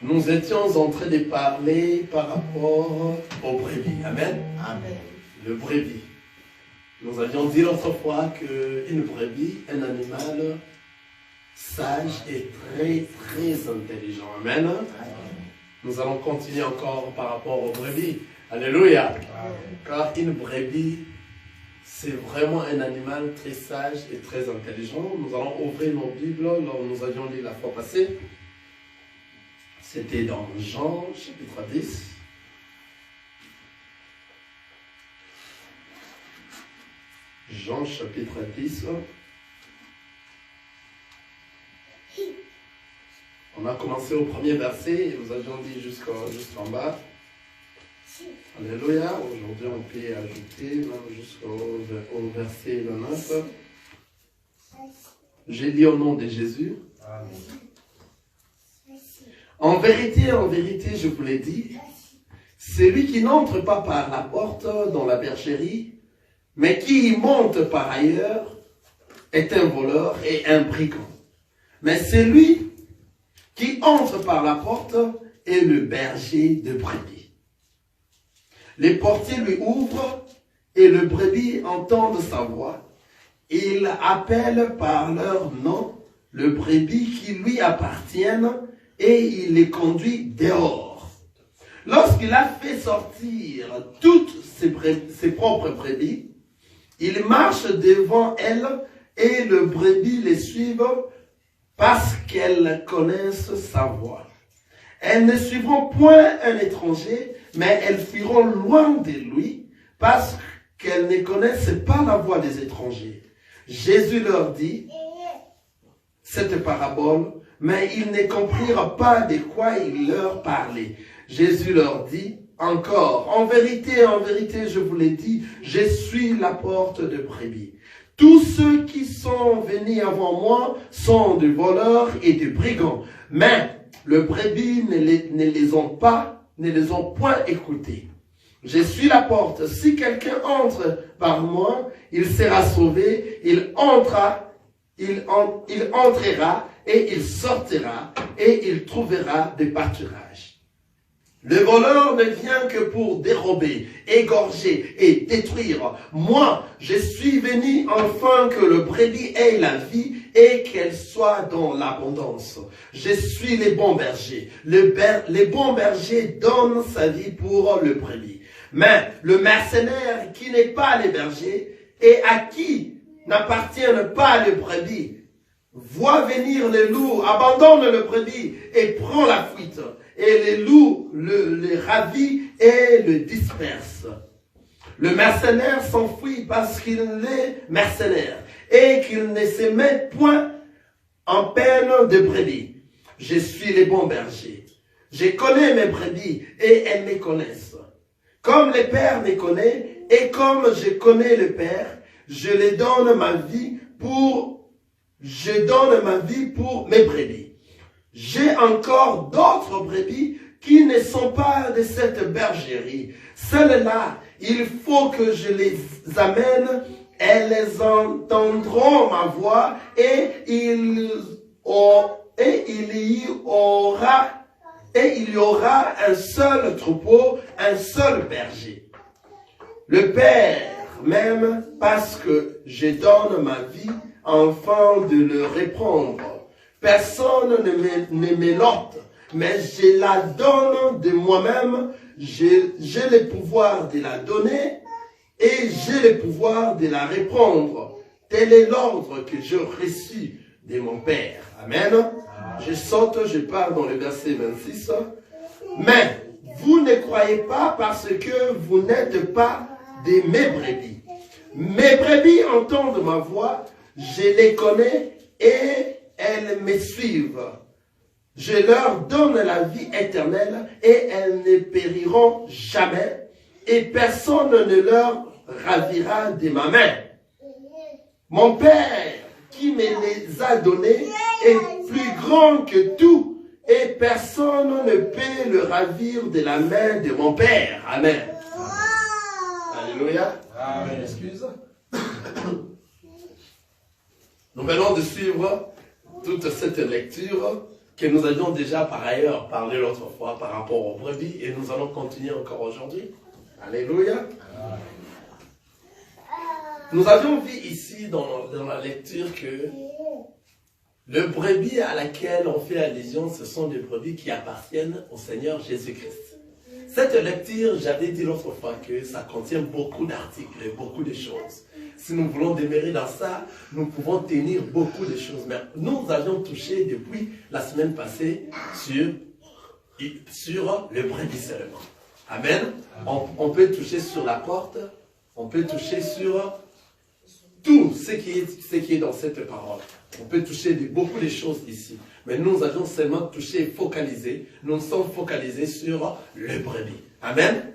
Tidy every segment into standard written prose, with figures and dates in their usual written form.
Nous étions en train de parler par rapport au brebis. Amen. Amen. Le brebis. Nous avions dit l'autre fois qu'une brebis, un animal sage et très, très intelligent. Amen. Amen. Nous allons continuer encore par rapport aux brebis. Alléluia. Amen. Car une brebis, c'est vraiment un animal très sage et très intelligent. Nous allons ouvrir nos Bibles, là où nous avions lu la fois passée. C'était dans Jean, chapitre 10. Jean, chapitre 10. On a commencé au premier verset et nous avions dit jusqu'en bas. Alléluia. Aujourd'hui, on peut ajouter même jusqu'au verset 29. J'ai dit au nom de Jésus. Amen. En vérité, je vous l'ai dit, celui qui n'entre pas par la porte dans la bergerie, mais qui y monte par ailleurs, est un voleur et un brigand. Mais celui qui entre par la porte est le berger de brebis. Les portiers lui ouvrent et le brebis entend sa voix. Il appelle par leur nom le brebis qui lui appartiennent et il les conduit dehors. Lorsqu'il a fait sortir toutes ses propres brebis, il marche devant elles et le brebis les suivent parce qu'elles connaissent sa voix. Elles ne suivront point un étranger, mais elles fuiront loin de lui parce qu'elles ne connaissent pas la voix des étrangers. Jésus leur dit cette parabole, mais ils ne comprirent pas de quoi il leur parlait. Jésus leur dit encore, en vérité, je vous l'ai dit, je suis la porte de brebis. Tous ceux qui sont venus avant moi sont des voleurs et des brigands, mais le brebis ne les ont point écoutés. Je suis la porte. Si quelqu'un entre par moi, il sera sauvé, il entrera et il sortira et il trouvera des pâturages. Le voleur ne vient que pour dérober, égorger et détruire. Moi, je suis venu afin que le brebis ait la vie et qu'elle soit dans l'abondance. Je suis le bon berger. Le bon berger donne sa vie pour le brebis. Mais le mercenaire qui n'est pas le berger et à qui n'appartiennent pas les brebis, voit venir les loups, abandonne le brebis et prend la fuite. Et les loups le ravit et le disperse. Le mercenaire s'enfuit parce qu'il est mercenaire et qu'il ne se met point en peine de brebis. Je suis le bon berger. Je connais mes brebis et elles me connaissent. Comme le Père me connaît et comme je connais le Père, je donne ma vie pour mes brebis. J'ai encore d'autres brebis qui ne sont pas de cette bergerie. Celles-là, il faut que je les amène, elles entendront ma voix et il y aura un seul troupeau, un seul berger. Le Père m'aime parce que je donne ma vie afin de le reprendre. Personne ne me l'ôte, mais je la donne de moi-même. J'ai le pouvoir de la donner et j'ai le pouvoir de la reprendre. Tel est l'ordre que j'ai reçu de mon Père. Amen. Je saute, je pars dans le verset 26. Mais vous ne croyez pas parce que vous n'êtes pas de mes brebis. Mes brebis entendent ma voix, je les connais et elles me suivent. Je leur donne la vie éternelle et elles ne périront jamais et personne ne leur ravira de ma main. Mon Père qui me les a donnés est plus grand que tout et personne ne peut le ravir de la main de mon Père. Amen. Alléluia. Amen. Excuse. Nous venons de suivre toute cette lecture que nous avions déjà par ailleurs parlé l'autre fois par rapport aux brebis, et nous allons continuer encore aujourd'hui. Alléluia. Nous avions vu ici dans la lecture que le brebis à laquelle on fait allusion, ce sont des brebis qui appartiennent au Seigneur Jésus-Christ. Cette lecture, j'avais dit l'autre fois que ça contient beaucoup d'articles et beaucoup de choses. Si nous voulons demeurer dans ça, nous pouvons tenir beaucoup de choses. Mais nous avions touché depuis la semaine passée sur le brebis seulement. Amen. On peut toucher sur la porte, on peut toucher sur tout ce qui est dans cette parole. On peut toucher beaucoup de choses ici. Mais nous avons seulement touché et focalisé. Nous nous sommes focalisés sur le brebis. Amen.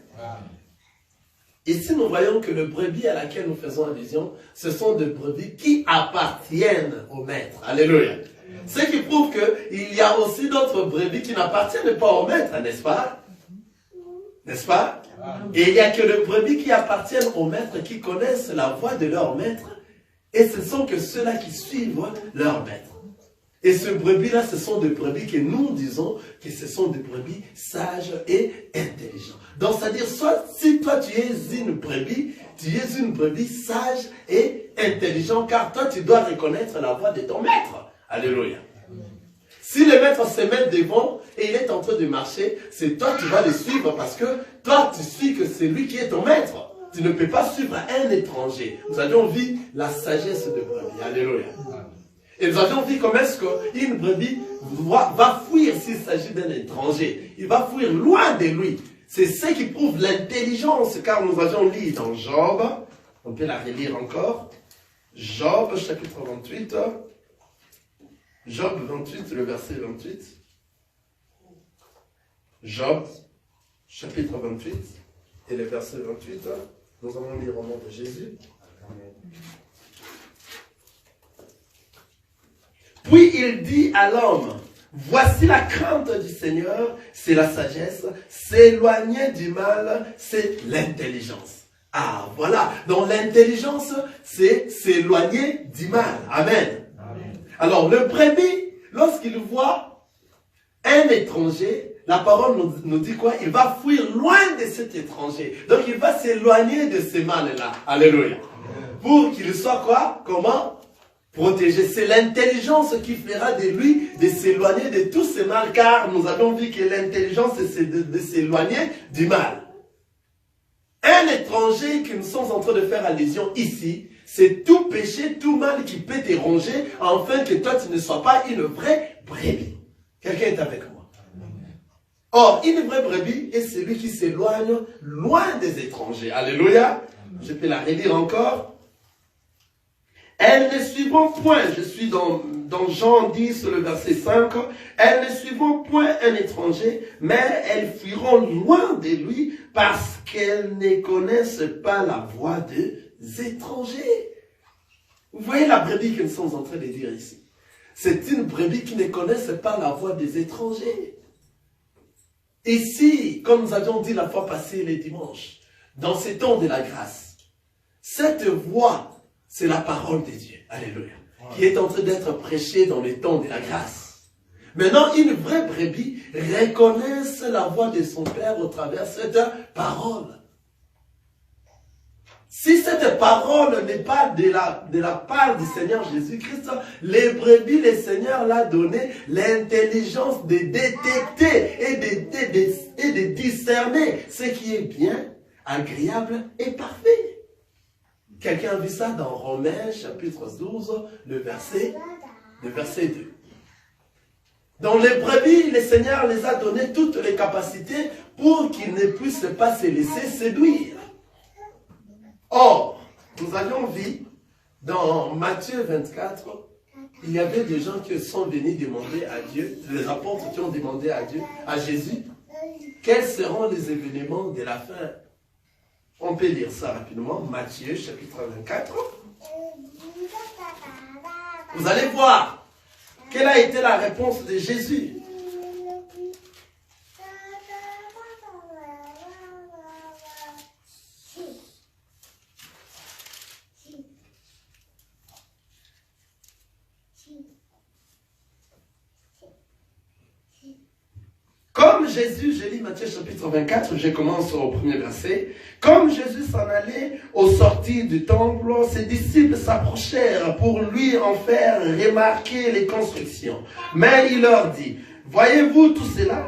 Ici, nous voyons que le brebis à laquelle nous faisons allusion, ce sont des brebis qui appartiennent au maître. Alléluia. Ce qui prouve qu'il y a aussi d'autres brebis qui n'appartiennent pas au maître, n'est-ce pas? N'est-ce pas? Et il n'y a que les brebis qui appartiennent au maître, qui connaissent la voix de leur maître. Et ce ne sont que ceux-là qui suivent leur maître. Et ce brebis-là, ce sont des brebis que nous disons que ce sont des brebis sages et intelligents. Donc, c'est-à-dire, soit si toi tu es une brebis sage et intelligent, car toi tu dois reconnaître la voix de ton maître. Alléluia. Si le maître se met devant et il est en train de marcher, c'est toi qui vas le suivre parce que toi tu suis que c'est lui qui est ton maître. Tu ne peux pas suivre un étranger. Nous avions vu la sagesse de brebis. Alléluia. Et nous avions vu comment est-ce qu'une brebis va fuir s'il s'agit d'un étranger. Il va fuir loin de lui. C'est ce qui prouve l'intelligence, car nous avions lu dans Job, on peut la relire encore, Job chapitre 28, Job 28, le verset 28. Job chapitre 28 et le verset 28, nous allons lire au nom de Jésus. Puis il dit à l'homme, voici la crainte du Seigneur, c'est la sagesse, s'éloigner du mal, c'est l'intelligence. Ah, voilà. Donc l'intelligence, c'est s'éloigner du mal. Amen. Amen. Alors le brebis, lorsqu'il voit un étranger, la parole nous dit quoi? Il va fuir loin de cet étranger. Donc il va s'éloigner de ce mal-là. Alléluia. Amen. Pour qu'il soit quoi? Comment? Protégé. C'est l'intelligence qui fera de lui de s'éloigner de tout ce mal, car nous avons vu que l'intelligence, c'est de s'éloigner du mal. Un étranger que nous sommes en train de faire allusion ici, c'est tout péché, tout mal qui peut te ronger, afin que toi tu ne sois pas une vraie brebis. Quelqu'un est avec moi. Or, une vraie brebis est celui qui s'éloigne loin des étrangers. Alléluia. Je peux la relire encore. Elles ne suivront point, je suis dans Jean 10, le verset 5, elles ne suivront point un étranger, mais elles fuiront loin de lui parce qu'elles ne connaissent pas la voix des étrangers. Vous voyez la brebis que nous sommes en train de dire ici. C'est une brebis qui ne connaisse pas la voix des étrangers. Ici, comme nous avions dit la fois passée les dimanches, dans ces temps de la grâce, cette voix, c'est la parole de Dieu, alléluia, qui est en train d'être prêchée dans les temps de la grâce. Maintenant, une vraie brebis reconnaît la voix de son Père au travers de cette parole. Si cette parole n'est pas de la part du Seigneur Jésus-Christ, les brebis, le Seigneur l'a donné l'intelligence de détecter et de discerner ce qui est bien, agréable et parfait. Quelqu'un a vu ça dans Romains chapitre 12, le verset 2. Dans les brebis, le Seigneur les a donné toutes les capacités pour qu'ils ne puissent pas se laisser séduire. Or, nous avions vu dans Matthieu 24, il y avait des gens qui sont venus demander à Dieu, les apôtres qui ont demandé à Dieu, à Jésus, quels seront les événements de la fin. On peut lire ça rapidement, Matthieu chapitre 24. Vous allez voir quelle a été la réponse de Jésus. Comme Jésus, je lis Matthieu chapitre 24, je commence au premier verset. Comme Jésus s'en allait aux sorties du temple, ses disciples s'approchèrent pour lui en faire remarquer les constructions. Mais il leur dit, voyez-vous tout cela?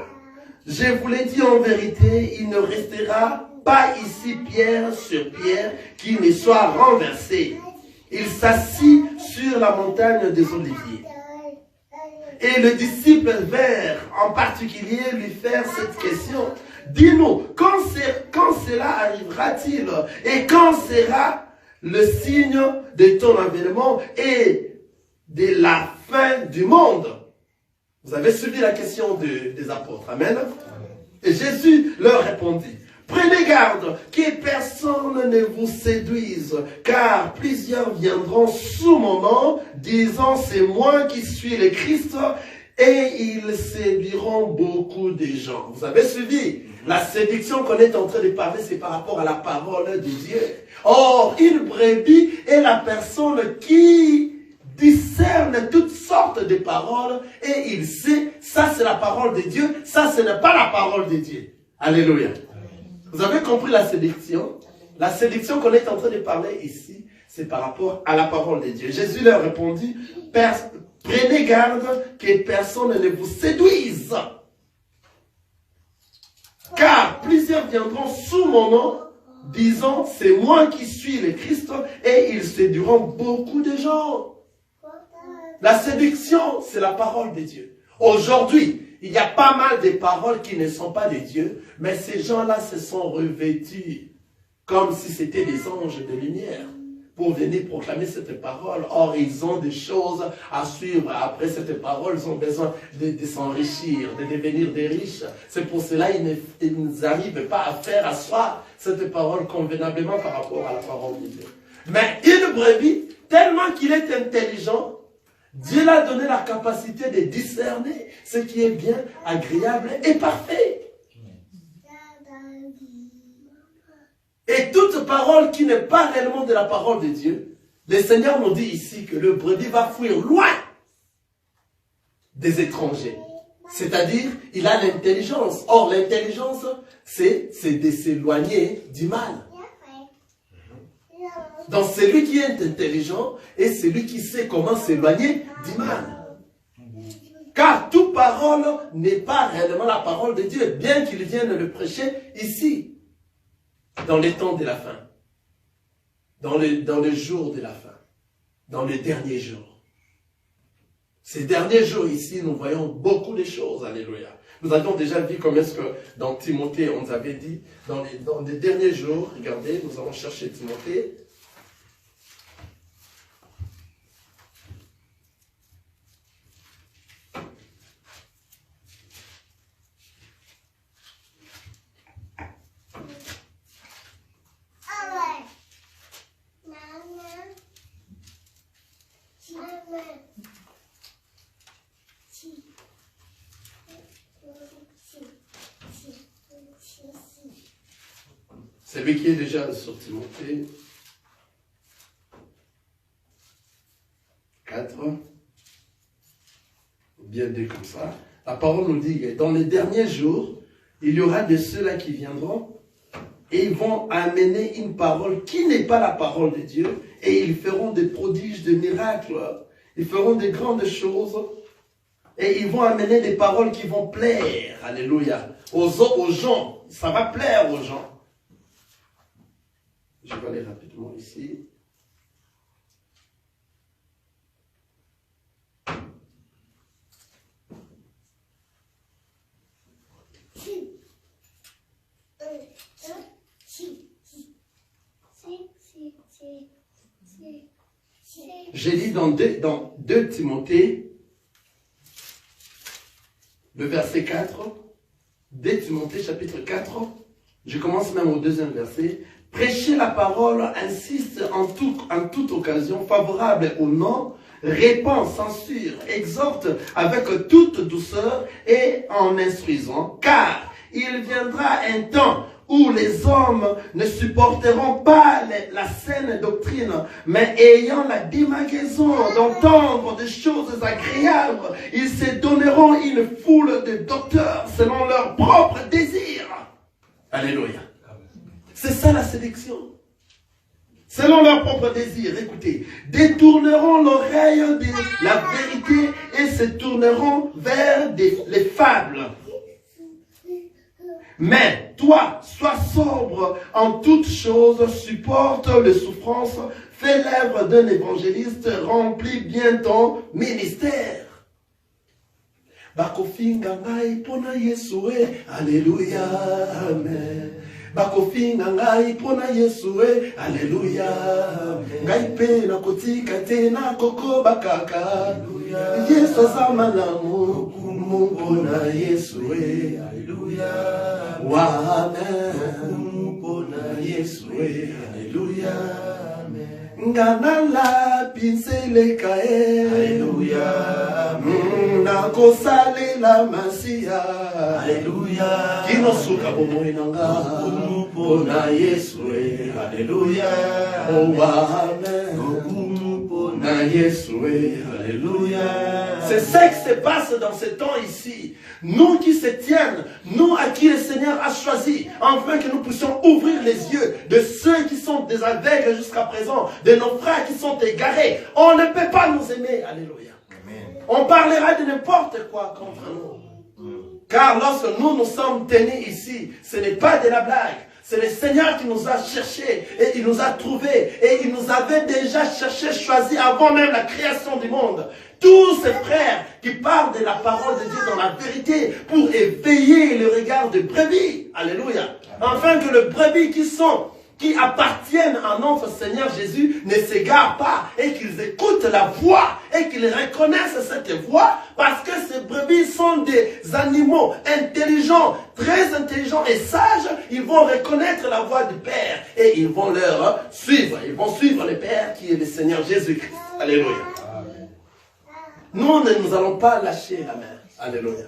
Je vous l'ai dit en vérité, il ne restera pas ici pierre sur pierre qui ne soit renversée. Il s'assit sur la montagne des Oliviers. Et le disciple vint en particulier lui faire cette question. Dis-nous, quand cela arrivera-t-il? Et quand sera le signe de ton avènement et de la fin du monde? Vous avez suivi la question des apôtres. Amen. Et Jésus leur répondit. Prenez garde que personne ne vous séduise, car plusieurs viendront sous mon nom, disant c'est moi qui suis le Christ, et ils séduiront beaucoup de gens. Vous avez suivi? La séduction qu'on est en train de parler, c'est par rapport à la parole de Dieu. Or, une brebis est la personne qui discerne toutes sortes de paroles, et il sait, ça c'est la parole de Dieu, ça ce n'est pas la parole de Dieu. Alléluia. Vous avez compris la séduction? La séduction qu'on est en train de parler ici, c'est par rapport à la parole de Dieu. Jésus leur répondit, prenez garde que personne ne vous séduise. Car plusieurs viendront sous mon nom, disant, c'est moi qui suis le Christ, et ils séduiront beaucoup de gens. La séduction, c'est la parole de Dieu. Aujourd'hui, il y a pas mal de paroles qui ne sont pas de Dieu, mais ces gens-là se sont revêtus comme si c'était des anges de lumière pour venir proclamer cette parole. Or, ils ont des choses à suivre. Après cette parole, ils ont besoin de s'enrichir, de devenir des riches. C'est pour cela qu'ils n'arrivent pas à faire asseoir cette parole convenablement par rapport à la parole de Dieu. Mais une brebis, tellement qu'il est intelligent, Dieu l'a donné la capacité de discerner ce qui est bien, agréable et parfait. Et toute parole qui n'est pas réellement de la parole de Dieu, le Seigneur nous dit ici que le brebis va fuir loin des étrangers. C'est-à-dire, il a l'intelligence. Or, l'intelligence, c'est de s'éloigner du mal. Donc, celui qui est intelligent est celui qui sait comment s'éloigner du mal. Car toute parole n'est pas réellement la parole de Dieu, bien qu'il vienne le prêcher ici, dans les temps de la fin, dans le jour de la fin, dans les derniers jours. Ces derniers jours ici, nous voyons beaucoup de choses, alléluia. Nous avions déjà vu comment est-ce que dans Timothée, on nous avait dit, dans les derniers jours, regardez, nous allons chercher Timothée. Celui qui est déjà sur Timothée 4, bien dit comme ça, la parole nous dit que dans les derniers jours, il y aura de ceux-là qui viendront et ils vont amener une parole qui n'est pas la parole de Dieu et ils feront des prodiges, des miracles, ils feront des grandes choses et ils vont amener des paroles qui vont plaire, alléluia, aux gens, ça va plaire aux gens. Je vais aller rapidement ici. J'ai dit dans 2 Timothée, le verset 4, 2 Timothée chapitre 4, je commence même au 2e verset. Prêchez la parole, insiste en toute occasion, favorable ou non, répand, censure, exhorte avec toute douceur et en instruisant, car il viendra un temps où les hommes ne supporteront pas la saine doctrine, mais ayant la démangeaison d'entendre des choses agréables, ils se donneront une foule de docteurs selon leur propre désir. Alléluia. C'est ça la sélection. Selon leur propre désir, écoutez, détourneront l'oreille de la vérité et se tourneront vers les fables. Mais toi, sois sobre en toutes choses, supporte les souffrances, fais l'œuvre d'un évangéliste, remplis bien ton ministère. Bakofinga ngai pona Yesue, alléluia, amen. Bakofinga ngai pona Yesue, alléluia, ngai pe na kotika te na koko bakaka, Yesu zamalamu kumu pona Yesue, alléluia, amen, pona Yesue, alléluia, Nganala pinsele kae, alléluia, nakosale la masia, alléluia, kinosuka bomoi nanga, pona Yesue, alléluia, amen, pona Yesue, alléluia. C'est ça qui se passe dans ce temps ici. Nous qui se tiennent, nous à qui le Seigneur a choisi, afin que nous puissions ouvrir les yeux de ceux qui sont des aveugles jusqu'à présent, de nos frères qui sont égarés. On ne peut pas nous aimer. Alléluia. Amen. On parlera de n'importe quoi contre nous. Car lorsque nous sommes tenus ici, ce n'est pas de la blague. C'est le Seigneur qui nous a cherchés et il nous a trouvés et il nous avait déjà cherché, choisi avant même la création du monde. Tous ces frères qui parlent de la parole de Dieu dans la vérité pour éveiller le regard de brebis. Alléluia. Afin que les brebis qui appartiennent à notre Seigneur Jésus ne s'égarent pas et qu'ils écoutent la voix et qu'ils reconnaissent cette voix parce que ces brebis sont des animaux intelligents, très intelligents et sages. Ils vont reconnaître la voix du Père et ils vont leur suivre. Ils vont suivre le Père qui est le Seigneur Jésus-Christ. Alléluia. Nous ne nous allons pas lâcher la main. Alléluia.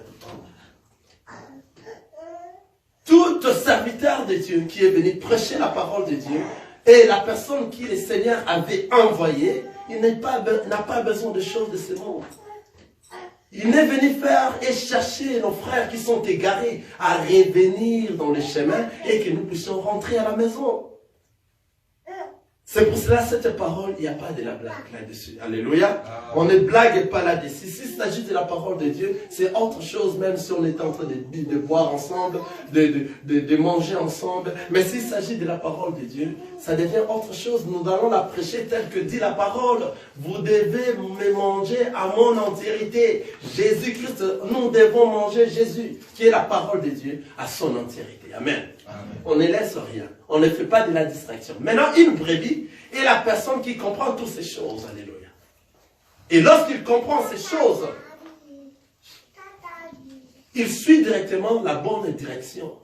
Tout serviteur de Dieu qui est venu prêcher la parole de Dieu et la personne qui le Seigneur avait envoyé, il n'a pas besoin de choses de ce monde. Il est venu faire et chercher nos frères qui sont égarés à revenir dans les chemins et que nous puissions rentrer à la maison. C'est pour cela, cette parole, il n'y a pas de la blague là-dessus. Alléluia. On ne blague pas là-dessus. S'il s'agit de la parole de Dieu, c'est autre chose, même si on est en train de boire ensemble, de manger ensemble. Mais s'il s'agit de la parole de Dieu, ça devient autre chose. Nous allons la prêcher telle que dit la parole. Vous devez me manger à mon entièreté. Jésus-Christ, nous devons manger Jésus, qui est la parole de Dieu, à son entièreté. Amen. Amen. On ne laisse rien. On ne fait pas de la distraction. Maintenant, une brebis est la personne qui comprend toutes ces choses. Alléluia. Et lorsqu'il comprend ces choses, il suit directement la bonne direction.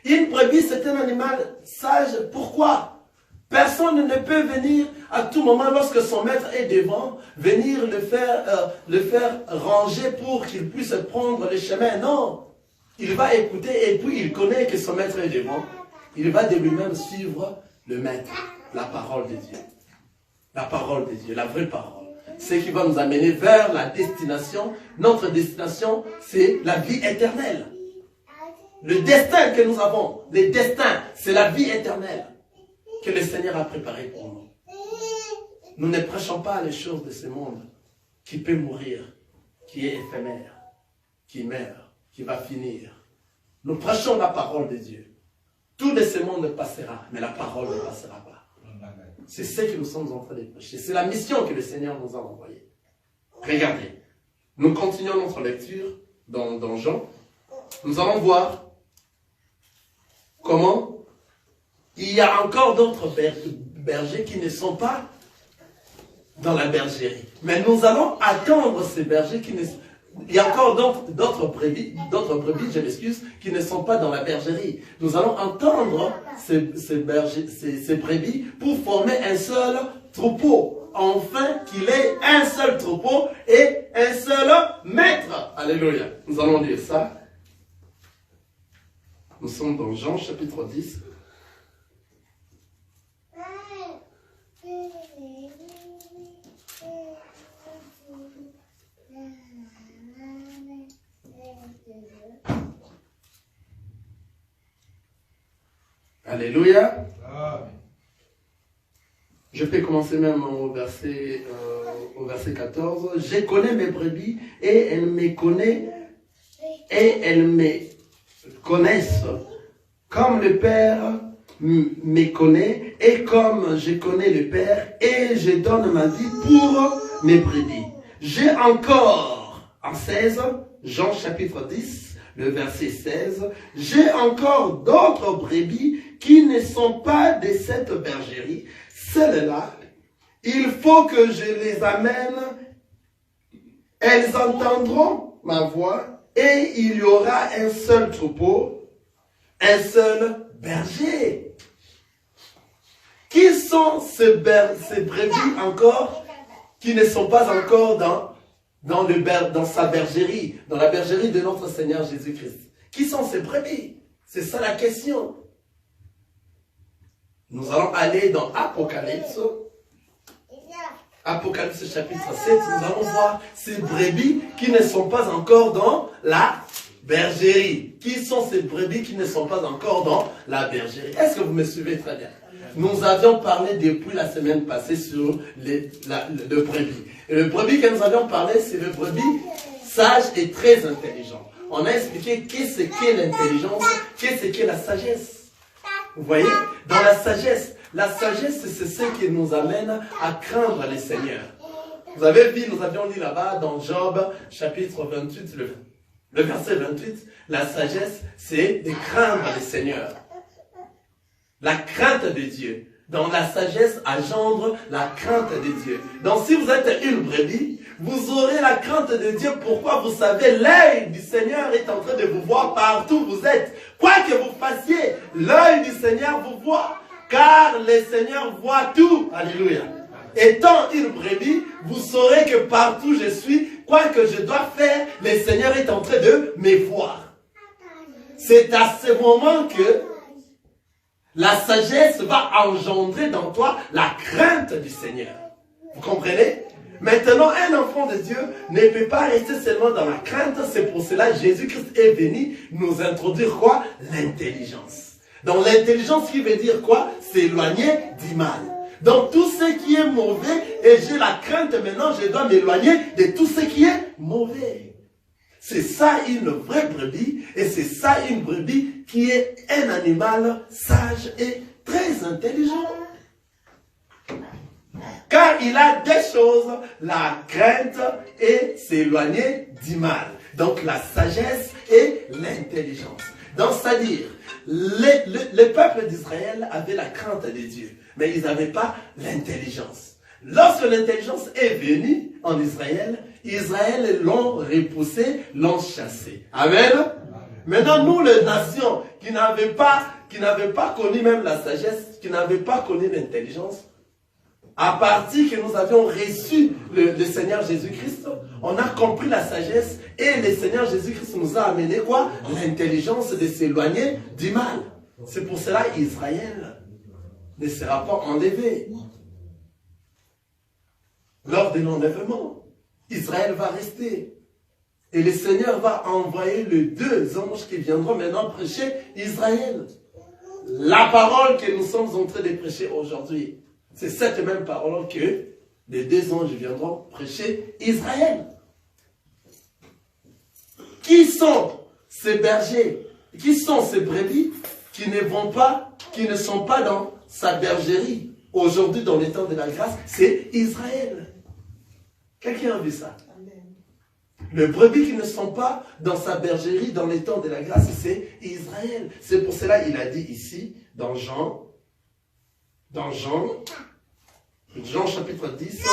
Une brebis, c'est un animal sage. Pourquoi? Personne ne peut venir à tout moment, lorsque son maître est devant, venir le faire ranger pour qu'il puisse prendre le chemin. Non. Il va écouter et puis il connaît que son maître est devant. Il va de lui-même suivre le maître, la parole de Dieu. La parole de Dieu, la vraie parole. Ce qui va nous amener vers la destination. Notre destination, c'est la vie éternelle. Le destin que nous avons, le destin, c'est la vie éternelle que le Seigneur a préparé pour nous. Nous ne prêchons pas les choses de ce monde qui peut mourir, qui est éphémère, qui meurt, qui va finir. Nous prêchons la parole de Dieu. Tout de ce monde passera, mais la parole ne passera pas. C'est ce que nous sommes en train de prêcher. C'est la mission que le Seigneur nous a envoyée. Regardez, nous continuons notre lecture dans Jean. Nous allons voir comment il y a encore d'autres bergers qui ne sont pas dans la bergerie. Mais nous allons attendre ces bergers qui ne sont... Il y a encore d'autres brebis, je m'excuse, qui ne sont pas dans la bergerie. Nous allons entendre ces brebis pour former un seul troupeau. Enfin, qu'il ait un seul troupeau et un seul maître. Alléluia. Nous allons dire ça. Nous sommes dans Jean chapitre 10. Alléluia. Je peux commencer même au verset 14. Je connais mes brebis et elles me connaissent comme le Père me connaît et comme je connais le Père et je donne ma vie pour mes brebis. J'ai encore, en 16, Jean chapitre 10, le verset 16, j'ai encore d'autres brebis qui ne sont pas de cette bergerie. Celles-là, il faut que je les amène. Elles entendront ma voix et il y aura un seul troupeau, un seul berger. Qui sont ces brebis encore qui ne sont pas encore dans sa bergerie, dans la bergerie de notre Seigneur Jésus-Christ? Qui sont ces brebis? C'est ça la question. Nous allons aller dans Apocalypse. Apocalypse chapitre 7, nous allons voir ces brebis qui ne sont pas encore dans la bergerie. Qui sont ces brebis qui ne sont pas encore dans la bergerie? Est-ce que vous me suivez très bien? Nous avions parlé depuis la semaine passée sur le brebis. Et le brebis que nous avions parlé, c'est le brebis sage et très intelligent. On a expliqué qu'est-ce qu'est l'intelligence, qu'est-ce qu'est la sagesse. Vous voyez? Dans la sagesse, c'est ce qui nous amène à craindre les seigneurs. Vous avez vu, nous avions lu là-bas dans Job, chapitre 28, le verset 28, la sagesse, c'est de craindre les seigneurs. La crainte de Dieu. Dans la sagesse, engendre la crainte de Dieu. Donc si vous êtes une brebis, vous aurez la crainte de Dieu. Pourquoi? Vous savez, l'œil du Seigneur est en train de vous voir partout où vous êtes. Quoi que vous fassiez, l'œil du Seigneur vous voit. Car le Seigneur voit tout. Alléluia. Étant une brebis, vous saurez que partout je suis, quoi que je dois faire, le Seigneur est en train de me voir. C'est à ce moment que la sagesse va engendrer dans toi la crainte du Seigneur. Vous comprenez? Maintenant, un enfant de Dieu ne peut pas rester seulement dans la crainte. C'est pour cela que Jésus-Christ est venu nous introduire quoi? L'intelligence. Donc l'intelligence qui veut dire quoi? S'éloigner du mal. Donc tout ce qui est mauvais, et j'ai la crainte maintenant, je dois m'éloigner de tout ce qui est mauvais. C'est ça une vraie brebis, et c'est ça une brebis qui est un animal sage et très intelligent. Car il a des choses, la crainte et s'éloigner du mal. Donc la sagesse et l'intelligence. Donc c'est-à-dire, le peuple d'Israël avait la crainte de Dieu, mais ils n'avaient pas l'intelligence. Lorsque l'intelligence est venue en Israël, Israël l'ont repoussé, l'ont chassé. Amen. Maintenant, nous, les nations qui n'avaient pas connu même la sagesse, qui n'avaient pas connu l'intelligence, à partir que nous avions reçu le Seigneur Jésus-Christ, on a compris la sagesse et le Seigneur Jésus-Christ nous a amené quoi? L'intelligence de s'éloigner du mal. C'est pour cela qu'Israël ne sera pas enlevé. Lors de l'enlèvement, Israël va rester. Et le Seigneur va envoyer les deux anges qui viendront maintenant prêcher Israël. La parole que nous sommes en train de prêcher aujourd'hui, c'est cette même parole que les deux anges viendront prêcher Israël. Qui sont ces bergers? Qui sont ces brebis qui ne sont pas dans sa bergerie? Aujourd'hui, dans les temps de la grâce, c'est Israël. Quelqu'un a vu ça? Les brebis qui ne sont pas dans sa bergerie, dans les temps de la grâce, c'est Israël. C'est pour cela qu'il a dit ici, dans Jean chapitre 10,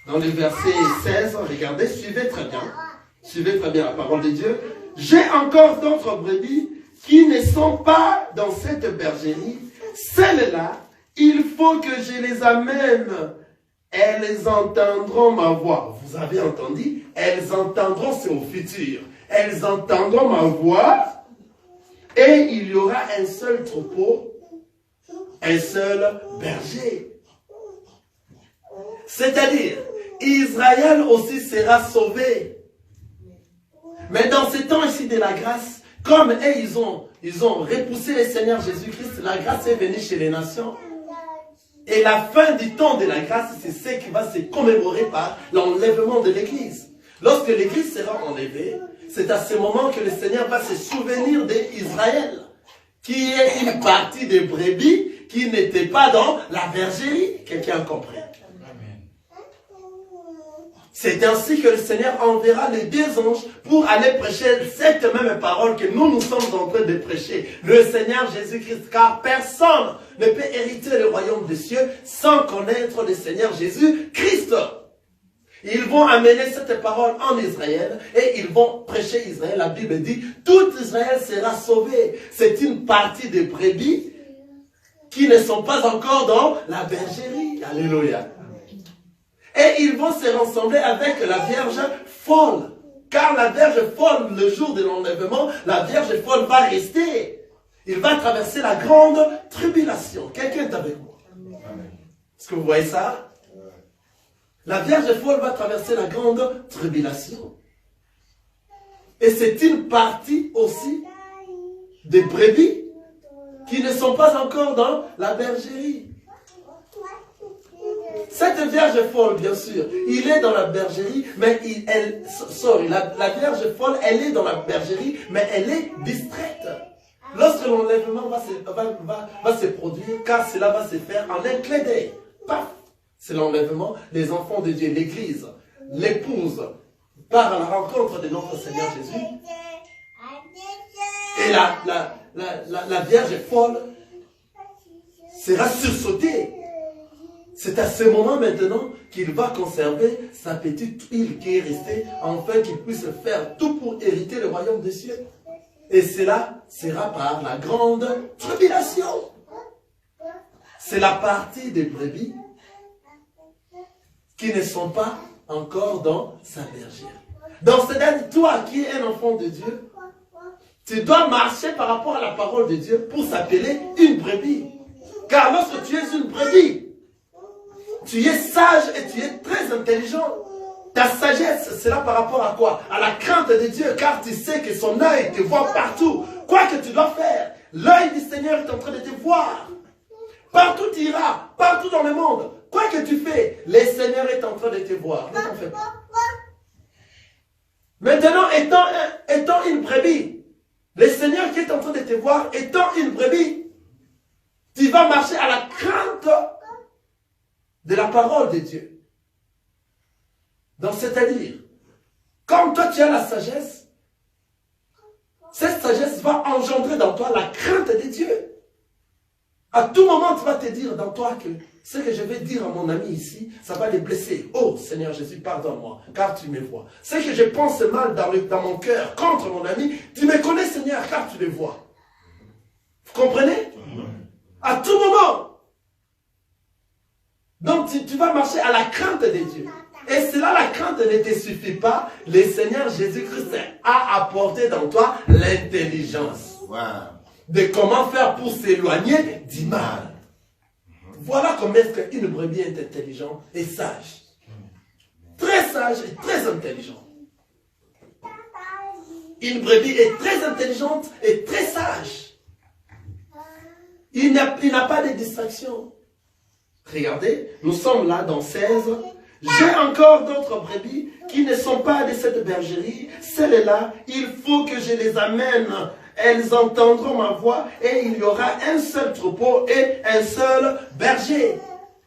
dans le verset 16, regardez, suivez très bien la parole de Dieu. J'ai encore d'autres brebis qui ne sont pas dans cette bergerie. Celles-là, il faut que je les amène. Elles entendront ma voix. Vous avez entendu? Elles entendront, c'est au futur. Elles entendront ma voix et il y aura un seul troupeau, un seul berger. C'est-à-dire, Israël aussi sera sauvé. Mais dans ce temps ici de la grâce, comme eux, ils ont repoussé le Seigneur Jésus-Christ, la grâce est venue chez les nations. Et la fin du temps de la grâce, c'est ce qui va se commémorer par l'enlèvement de l'Église. Lorsque l'Église sera enlevée, c'est à ce moment que le Seigneur va se souvenir d'Israël, qui est une partie des brebis qui n'était pas dans la bergerie. Quelqu'un comprend? C'est ainsi que le Seigneur enverra les deux anges pour aller prêcher cette même parole que nous sommes en train de prêcher. Le Seigneur Jésus-Christ, car personne ne peut hériter le royaume des cieux sans connaître le Seigneur Jésus-Christ. Ils vont amener cette parole en Israël et ils vont prêcher Israël. La Bible dit, tout Israël sera sauvé. C'est une partie des brebis qui ne sont pas encore dans la bergerie. Alléluia. Et ils vont se rassembler avec la Vierge folle. Car la Vierge folle, le jour de l'enlèvement, la Vierge folle va rester. Il va traverser la grande tribulation. Quelqu'un est avec moi? Est-ce que vous voyez ça? La Vierge folle va traverser la grande tribulation. Et c'est une partie aussi des brebis qui ne sont pas encore dans la bergerie. Cette Vierge folle, bien sûr, il est dans la bergerie, mais la Vierge folle, elle est dans la bergerie, mais elle est distraite. Lorsque l'enlèvement va se produire, car cela va se faire en un clin d'œil. Paf! C'est l'enlèvement, les enfants de Dieu, l'Église, l'épouse, part à la rencontre de notre Seigneur Jésus. Et la Vierge folle sera sursautée. C'est à ce moment maintenant qu'il va conserver sa petite huile qui est restée, afin qu'il puisse faire tout pour hériter le royaume des cieux. Et cela sera par la grande tribulation. C'est la partie des brebis qui ne sont pas encore dans sa bergère. Donc, c'est-à-dire, toi qui es un enfant de Dieu, tu dois marcher par rapport à la parole de Dieu pour s'appeler une brebis. Car lorsque tu es une brebis, tu es sage et tu es très intelligent. Ta sagesse, c'est là par rapport à quoi? À la crainte de Dieu, car tu sais que son œil te voit partout. Quoi que tu dois faire, l'œil du Seigneur est en train de te voir. Partout tu iras, partout dans le monde. Quoi que tu fais, le Seigneur est en train de te voir. Ne t'en fais pas. Maintenant, étant une brebis, le Seigneur qui est en train de te voir, étant une brebis, tu vas marcher à la crainte de la parole de Dieu. Donc, c'est-à-dire, comme toi tu as la sagesse, cette sagesse va engendrer dans toi la crainte de Dieu. À tout moment, tu vas te dire dans toi que ce que je vais dire à mon ami ici, ça va le blesser. Oh Seigneur Jésus, pardonne-moi, car tu me vois. Ce que je pense mal dans mon cœur contre mon ami, tu me connais Seigneur, car tu le vois. Vous comprenez? À tout moment. Donc tu vas marcher à la crainte de Dieu. Et cela, la crainte ne te suffit pas. Le Seigneur Jésus-Christ a apporté dans toi l'intelligence. Wow. De comment faire pour s'éloigner du mal. Voilà comment est-ce qu'une brebis est intelligente et sage. Très sage et très intelligente. Une brebis est très intelligente et très sage. Il n'a pas de distraction. Regardez, nous sommes là dans 16. J'ai encore d'autres brebis qui ne sont pas de cette bergerie. Celles-là, il faut que je les amène. Elles entendront ma voix et il y aura un seul troupeau et un seul berger.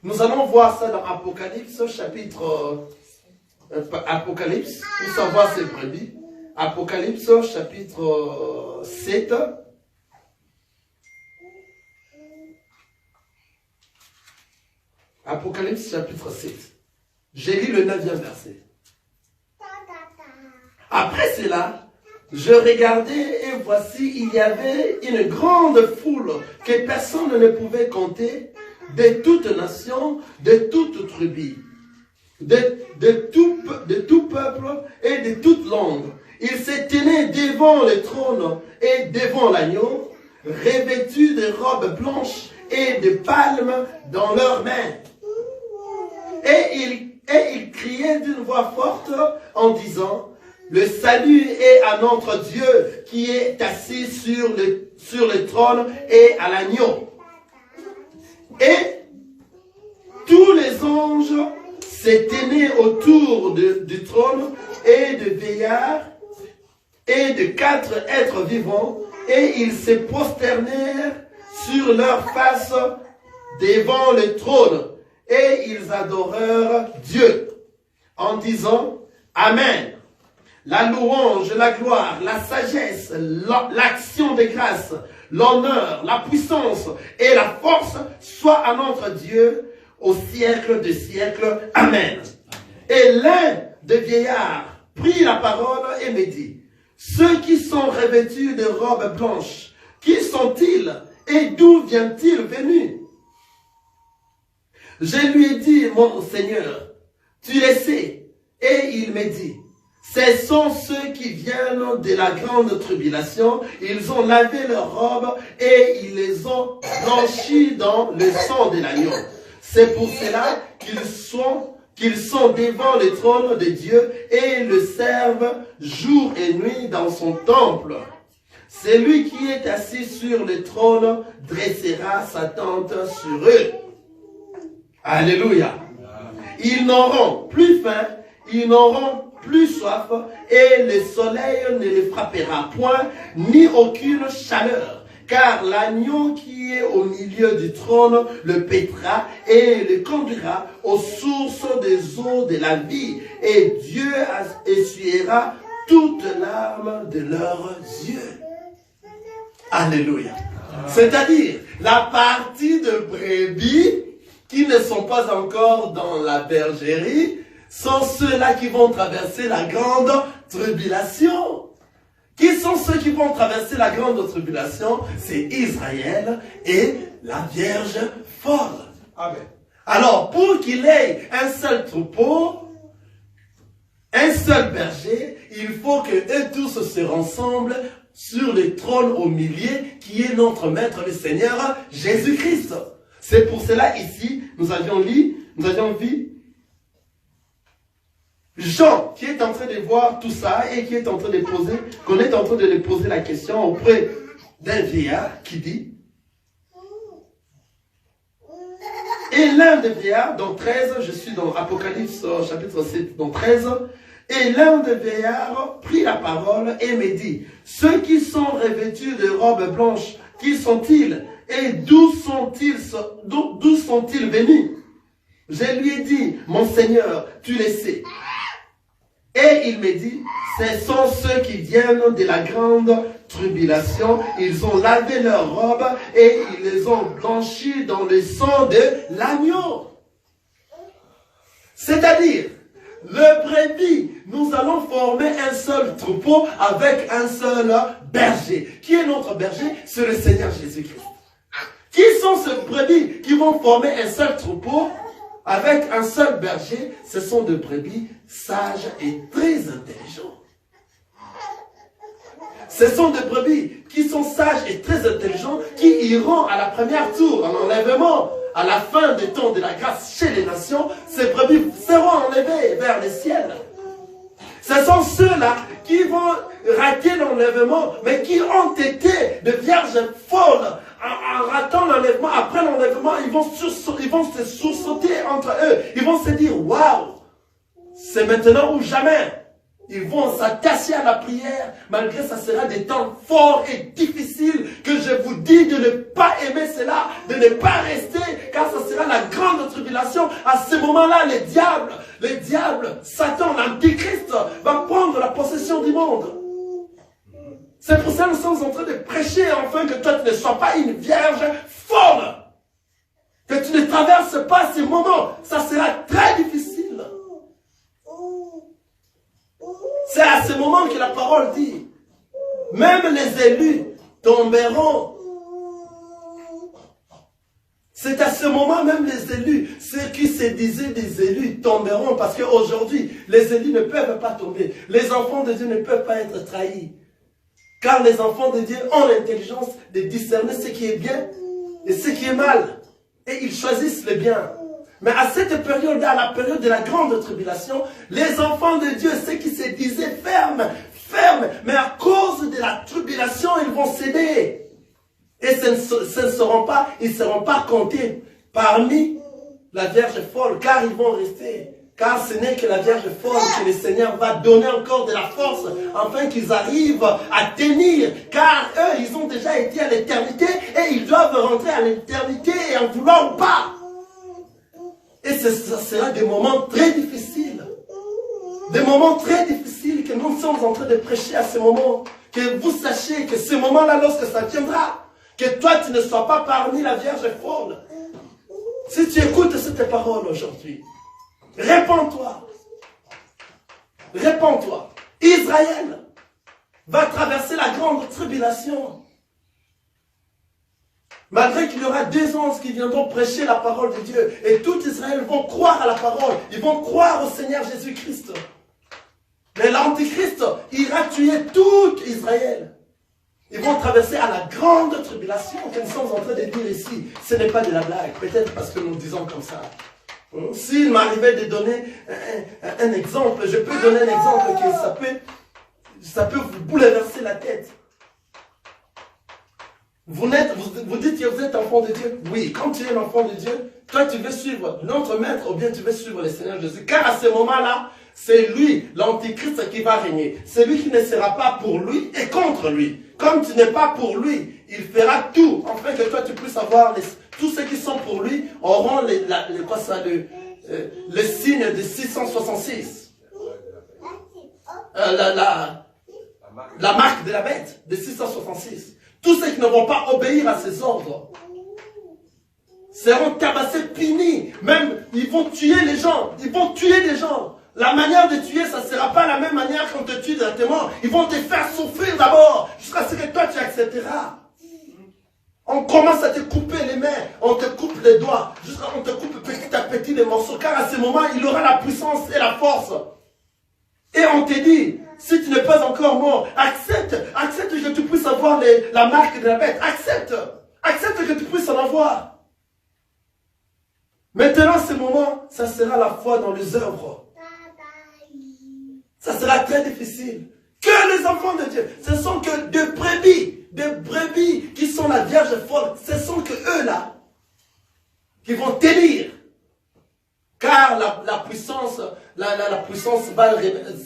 Nous allons voir ça dans Apocalypse, chapitre... Apocalypse, pour savoir ces brebis. Apocalypse, chapitre 7. Apocalypse, chapitre 7. J'ai lu le 9e verset. Après cela, je regardais et voici, il y avait une grande foule que personne ne pouvait compter, de toute nation, de toute tribu, de tout peuple et de toute langue. Ils se tenaient devant le trône et devant l'agneau, revêtus de robes blanches et de palmes dans leurs mains. Et ils criaient d'une voix forte en disant, le salut est à notre Dieu qui est assis sur le trône et à l'agneau. Et tous les anges se tenaient autour du trône et de vieillards et de 4 êtres vivants, et ils se prosternèrent sur leur face devant le trône, et ils adorèrent Dieu en disant Amen. La louange, la gloire, la sagesse, l'action de grâce, l'honneur, la puissance et la force soient à notre Dieu au siècle des siècles. Amen. Et l'un des vieillards prit la parole et me dit, ceux qui sont revêtus de robes blanches, qui sont-ils et d'où viennent-ils venus? Je lui ai dit, mon Seigneur, tu les sais. Et il me dit, ce sont ceux qui viennent de la grande tribulation. Ils ont lavé leurs robes et ils les ont blanchis dans le sang de l'agneau. C'est pour cela qu'ils sont devant le trône de Dieu et le servent jour et nuit dans son temple. Celui qui est assis sur le trône dressera sa tente sur eux. Alléluia. Ils n'auront plus faim, ils n'auront plus soif, et le soleil ne les frappera point, ni aucune chaleur. Car l'agneau qui est au milieu du trône le paîtra et le conduira aux sources des eaux de la vie. Et Dieu essuiera toutes larmes de leurs yeux. Alléluia. C'est-à-dire, la partie de brebis qui ne sont pas encore dans la bergerie sont ceux-là qui vont traverser la grande tribulation. Qui sont ceux qui vont traverser la grande tribulation? C'est Israël et la Vierge folle. Amen. Alors, pour qu'il ait un seul troupeau, un seul berger, il faut que eux tous se rassemblent sur le trône au milieu, qui est notre Maître, le Seigneur Jésus-Christ. C'est pour cela ici, nous avions vu Jean qui est en train de voir tout ça et qui est en train de poser, qu'on est en train de lui poser la question auprès d'un vieillard qui dit, et l'un des vieillards, dans 13, je suis dans Apocalypse chapitre 7, dans 13, et l'un des vieillards prit la parole et me dit, ceux qui sont revêtus de robes blanches, qui sont-ils et d'où sont-ils venus? Je lui ai dit, mon Seigneur, tu les sais. Et il me dit, ce sont ceux qui viennent de la grande tribulation. Ils ont lavé leurs robes et ils les ont blanchis dans le sang de l'agneau. C'est-à-dire, le brebis, nous allons former un seul troupeau avec un seul berger. Qui est notre berger? C'est le Seigneur Jésus-Christ. Qui sont ces brebis qui vont former un seul troupeau avec un seul berger? Ce sont des brebis sages et très intelligents. Ce sont des brebis qui sont sages et très intelligents, qui iront à la première tour, en enlèvement, à la fin des temps de la grâce chez les nations. Ces brebis seront enlevées vers le ciel. Ce sont ceux-là qui vont rater l'enlèvement, mais qui ont été de vierges folles. En ratant l'enlèvement, après l'enlèvement, ils vont se sursauter entre eux. Ils vont se dire, waouh, c'est maintenant ou jamais. Ils vont s'attacher à la prière, malgré ça sera des temps forts et difficiles, que je vous dis de ne pas aimer cela, de ne pas rester, car ça sera la grande tribulation. À ce moment-là, le diable, Satan, l'antichrist, va prendre la possession du monde. C'est pour ça que nous sommes en train de prêcher, afin que toi tu ne sois pas une vierge folle. Que tu ne traverses pas ces moments. Ça sera très difficile. C'est à ce moment que la parole dit, même les élus tomberont. C'est à ce moment même les élus, ceux qui se disaient des élus tomberont parce qu'aujourd'hui, les élus ne peuvent pas tomber. Les enfants de Dieu ne peuvent pas être trahis. Car les enfants de Dieu ont l'intelligence de discerner ce qui est bien et ce qui est mal. Et ils choisissent le bien. Mais à cette période-là, la période de la grande tribulation, les enfants de Dieu, ceux qui se disaient fermes, mais à cause de la tribulation, ils vont céder. Et ils ne seront pas comptés parmi la Vierge folle, car ils vont rester. Car ce n'est que la Vierge folle que le Seigneur va donner encore de la force, afin qu'ils arrivent à tenir. Car eux, ils ont déjà été à l'éternité, et ils doivent rentrer à l'éternité, et en voulant ou pas. Et ça sera des moments très difficiles. Des moments très difficiles que nous sommes en train de prêcher à ce moment. Que vous sachiez que ce moment-là, lorsque ça viendra, que toi, tu ne sois pas parmi la Vierge folle. Si tu écoutes cette parole aujourd'hui, répands-toi. Répands-toi. Israël va traverser la grande tribulation. Malgré qu'il y aura 2 anges qui viendront prêcher la parole de Dieu. Et tout Israël vont croire à la parole. Ils vont croire au Seigneur Jésus-Christ. Mais l'Antichrist ira tuer tout Israël. Ils vont traverser à la grande tribulation que nous sommes en train de dire ici. Ce n'est pas de la blague, peut-être parce que nous disons comme ça. S'il m'arrivait de donner un exemple, je peux donner un exemple que ça peut vous bouleverser la tête. Vous dites que vous êtes enfant de Dieu. Oui, quand tu es un enfant de Dieu, toi tu veux suivre notre maître ou bien tu veux suivre le Seigneur Jésus. Car à ce moment-là, c'est lui, l'Antichrist, qui va régner. C'est lui qui ne sera pas pour lui et contre lui. Comme tu n'es pas pour lui, il fera tout, afin que toi tu puisses avoir, tous ceux qui sont pour lui auront le signe de 666. La marque de la bête de 666. Tous ceux qui ne vont pas obéir à ses ordres seront tabassés, punis. Même, ils vont tuer les gens. Ils vont tuer les gens. La manière de tuer, ça ne sera pas la même manière qu'on te tue directement. Ils vont te faire souffrir d'abord, jusqu'à ce que toi tu accepteras. On commence à te couper les mains, on te coupe les doigts, jusqu'à on te coupe petit à petit les morceaux, car à ce moment, il aura la puissance et la force. Et on te dit, si tu n'es pas encore mort, accepte que tu puisses avoir la marque de la bête. Accepte que tu puisses en avoir. Maintenant, ce moment, ça sera la foi dans les œuvres. Ça sera très difficile. Que les enfants de Dieu, ce sont que des brebis qui sont la Vierge folle, ce sont que eux-là qui vont tenir. Car la puissance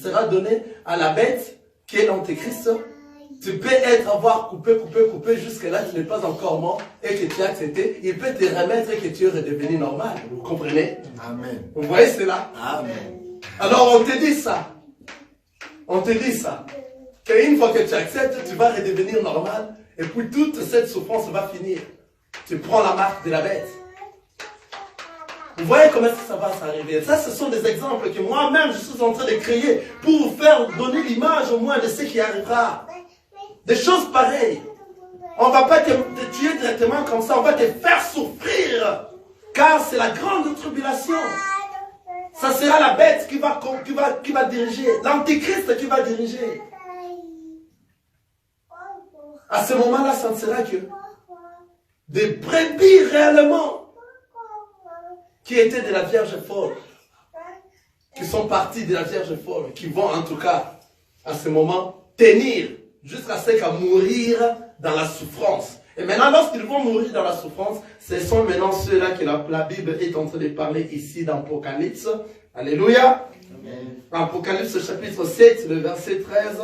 sera donnée à la bête qui est l'Antéchrist. Tu peux avoir coupé jusque là, tu n'es pas encore mort et que tu as accepté. Il peut te remettre et que tu es redevenu normal. Vous comprenez? Amen. Vous voyez cela? Amen. Alors on te dit ça. On te dit ça. Qu'une fois que tu acceptes, tu vas redevenir normal. Et puis toute cette souffrance va finir. Tu prends la marque de la bête. Vous voyez comment ça va s'arriver. Ça, ce sont des exemples que moi-même, je suis en train de créer pour vous faire donner l'image au moins de ce qui arrivera. Des choses pareilles. On ne va pas te tuer directement comme ça. On va te faire souffrir. Car c'est la grande tribulation. Ça sera la bête qui va diriger. L'Antichrist qui va diriger. À ce moment-là, ça ne sera que des brebis réellement qui étaient de la Vierge folle, qui sont partis de la Vierge folle, qui vont en tout cas, à ce moment, tenir jusqu'à ce qu'à mourir dans la souffrance. Et maintenant, lorsqu'ils vont mourir dans la souffrance, ce sont maintenant ceux-là que la Bible est en train de parler ici dans Apocalypse. Alléluia. Amen. Apocalypse chapitre 7, le verset 13.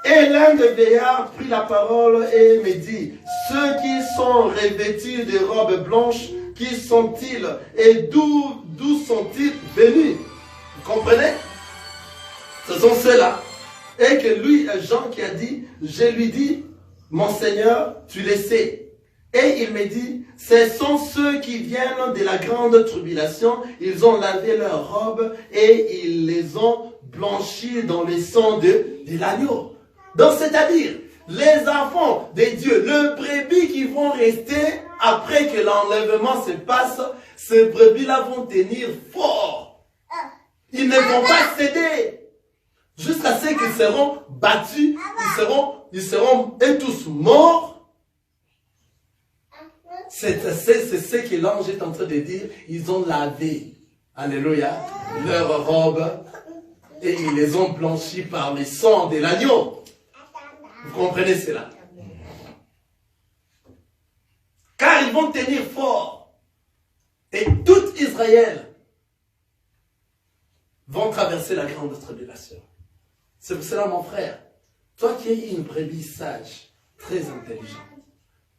Et l'un des veillards prit la parole et me dit, ceux qui sont revêtus de robes blanches, qui sont-ils et d'où sont-ils venus? Vous comprenez? Ce sont ceux-là. Et que lui, Jean qui a dit, je lui dis, mon Seigneur, tu le sais. Et il me dit, ce sont ceux qui viennent de la grande tribulation, ils ont lavé leurs robes et ils les ont blanchis dans le sang de l'agneau. Donc c'est-à-dire, les enfants de Dieu, le brebis qui vont rester après que l'enlèvement se passe, ces brebis-là vont tenir fort. Ils ne vont pas céder. Jusqu'à ce qu'ils seront battus, ils seront et tous morts. C'est ce que l'ange est en train de dire. Ils ont lavé, alléluia, leurs robes et ils les ont blanchis par le sang de l'agneau. Vous comprenez cela? Car ils vont tenir fort. Et tout Israël vont traverser la grande tribulation. C'est pour cela, mon frère, toi qui es une brebis sage, très intelligente,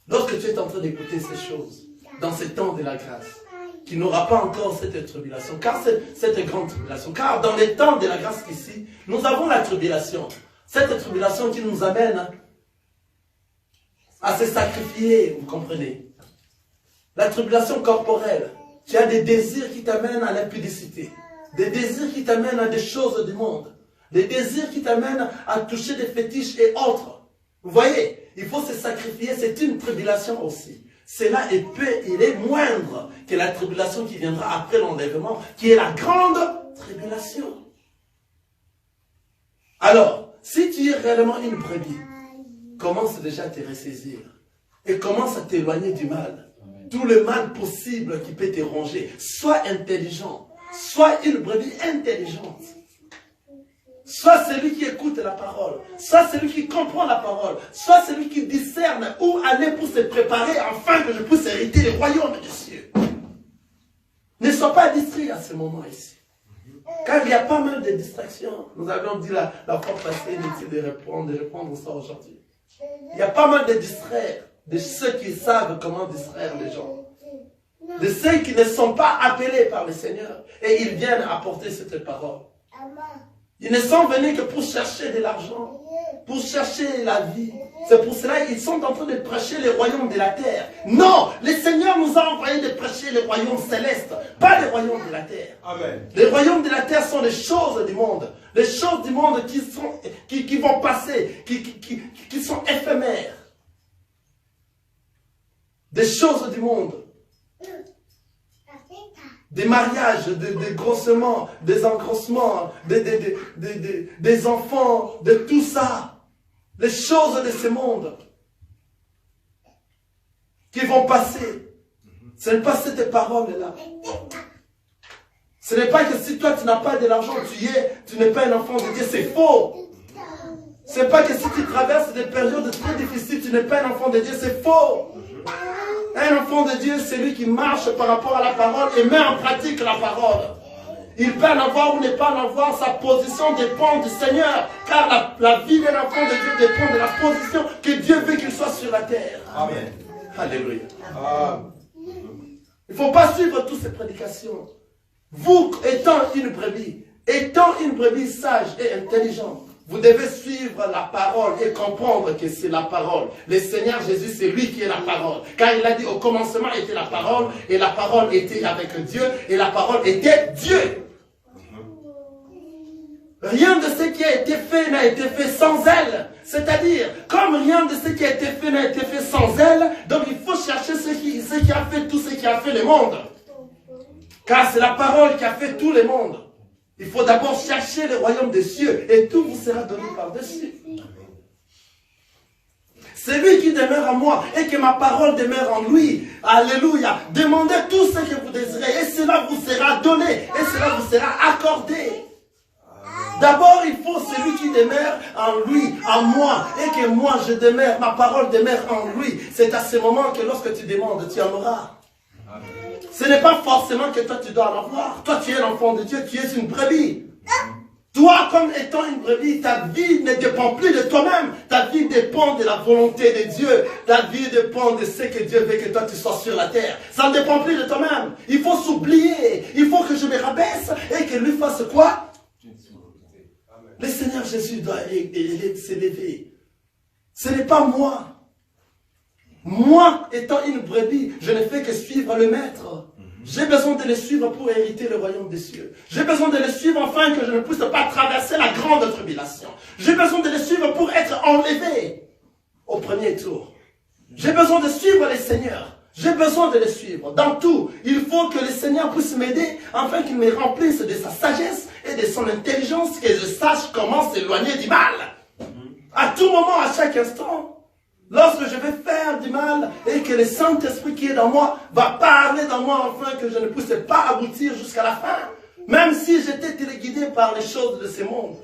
lorsque tu es en train d'écouter ces choses, dans ces temps de la grâce, qui n'aura pas encore cette tribulation, car cette grande tribulation, car dans les temps de la grâce ici, nous avons la tribulation. Cette tribulation qui nous amène à se sacrifier, vous comprenez? La tribulation corporelle. Tu as des désirs qui t'amènent à l'impudicité. Des désirs qui t'amènent à des choses du monde. Des désirs qui t'amènent à toucher des fétiches et autres. Vous voyez, il faut se sacrifier, c'est une tribulation aussi. Cela il est moindre que la tribulation qui viendra après l'enlèvement, qui est la grande tribulation. Alors, si tu es réellement une brebis, commence déjà à te ressaisir. Et commence à t'éloigner du mal. Tout le mal possible qui peut te ronger. Sois intelligent. Sois une brebis intelligente. Sois celui qui écoute la parole. Sois celui qui comprend la parole. Sois celui qui discerne où aller pour se préparer afin que je puisse hériter le royaume des cieux. Ne sois pas distrait à ce moment ici. Car il y a pas mal de distractions. Nous avions dit la fois passée, inutile de répondre ça aujourd'hui. Il y a pas mal de distraire. De ceux qui savent comment distraire les gens. De ceux qui ne sont pas appelés par le Seigneur. Et ils viennent apporter cette parole. Ils ne sont venus que pour chercher de l'argent. Pour chercher la vie. C'est pour cela qu'ils sont en train de prêcher les royaumes de la terre. Non, le Seigneur nous a envoyés de prêcher les royaumes célestes. Pas les royaumes de la terre. Amen. Les royaumes de la terre sont les choses du monde. Les choses du monde qui vont passer. Qui sont éphémères. Des choses du monde, des mariages, des grossements, des engrossements, des enfants, de tout ça, les choses de ce monde qui vont passer. Ce n'est pas cette parole-là. Ce n'est pas que si toi tu n'as pas de l'argent, tu n'es pas un enfant de Dieu, c'est faux. Ce n'est pas que si tu traverses des périodes très difficiles, tu n'es pas un enfant de Dieu, c'est faux. Un enfant de Dieu, c'est lui qui marche par rapport à la parole et met en pratique la parole. Il peut en avoir ou ne pas en avoir, sa position dépend du Seigneur. Car la vie d'un enfant de Dieu dépend de la position que Dieu veut qu'il soit sur la terre. Amen. Alléluia. Il ne faut pas suivre toutes ces prédications. Vous, étant une brebis sage et intelligente, vous devez suivre la parole et comprendre que c'est la parole. Le Seigneur Jésus, c'est lui qui est la parole. Car il a dit, au commencement était la parole, et la parole était avec Dieu, et la parole était Dieu. Rien de ce qui a été fait n'a été fait sans elle. C'est-à-dire, comme rien de ce qui a été fait n'a été fait sans elle, donc il faut chercher ce qui a fait tout ce qui a fait le monde. Car c'est la parole qui a fait tout le monde. Il faut d'abord chercher le royaume des cieux et tout vous sera donné par-dessus. Celui qui demeure en moi et que ma parole demeure en lui. Alléluia. Demandez tout ce que vous désirez et cela vous sera donné et cela vous sera accordé. D'abord, il faut celui qui demeure en lui, en moi, et que moi je demeure, ma parole demeure en lui. C'est à ce moment que lorsque tu demandes, tu en auras. Ce n'est pas forcément que toi tu dois en avoir. Toi tu es l'enfant de Dieu, tu es une brebis. Toi comme étant une brebis, ta vie ne dépend plus de toi-même. Ta vie dépend de la volonté de Dieu. Ta vie dépend de ce que Dieu veut que toi tu sois sur la terre. Ça ne dépend plus de toi-même. Il faut s'oublier. Il faut que je me rabaisse et que lui fasse quoi? Le Seigneur Jésus doit s'élever. Ce n'est pas moi. Moi, étant une brebis, je ne fais que suivre le maître. J'ai besoin de le suivre pour hériter le royaume des cieux. J'ai besoin de le suivre afin que je ne puisse pas traverser la grande tribulation. J'ai besoin de le suivre pour être enlevé au premier tour. J'ai besoin de suivre le Seigneur J'ai besoin de le suivre. Dans tout, il faut que le Seigneur puisse m'aider afin qu'il me remplisse de sa sagesse et de son intelligence, que je sache comment s'éloigner du mal. À tout moment, à chaque instant. Lorsque je vais faire du mal et que le Saint-Esprit qui est dans moi va parler dans moi afin que je ne puisse pas aboutir jusqu'à la fin. Même si j'étais téléguidé par les choses de ce monde.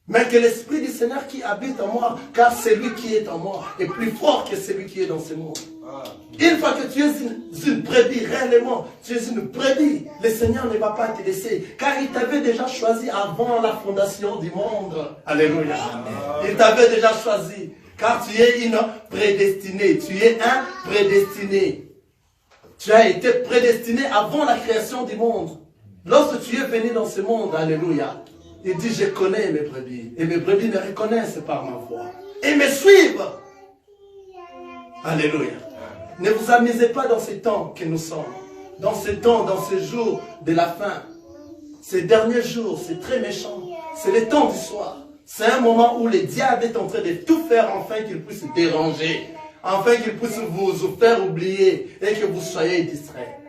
Mais que l'Esprit du Seigneur qui habite en moi, car celui qui est en moi est plus fort que celui qui est dans ce monde. Une fois que tu es une brebis, réellement, tu es une brebis, le Seigneur ne va pas te laisser, car il t'avait déjà choisi avant la fondation du monde. Alléluia. Il t'avait déjà choisi, car tu es une prédestinée, tu es un prédestiné. Tu as été prédestiné avant la création du monde. Lorsque tu es venu dans ce monde, alléluia, il dit, je connais mes brebis, et mes brebis me reconnaissent par ma voix, et me suivent. Alléluia. Ne vous amusez pas dans ces temps que nous sommes, dans ces temps, dans ces jours de la fin. Ces derniers jours, c'est très méchant. C'est le temps du soir. C'est un moment où le diable est en train de tout faire afin qu'il puisse déranger, afin qu'il puisse vous faire oublier et que vous soyez distraits.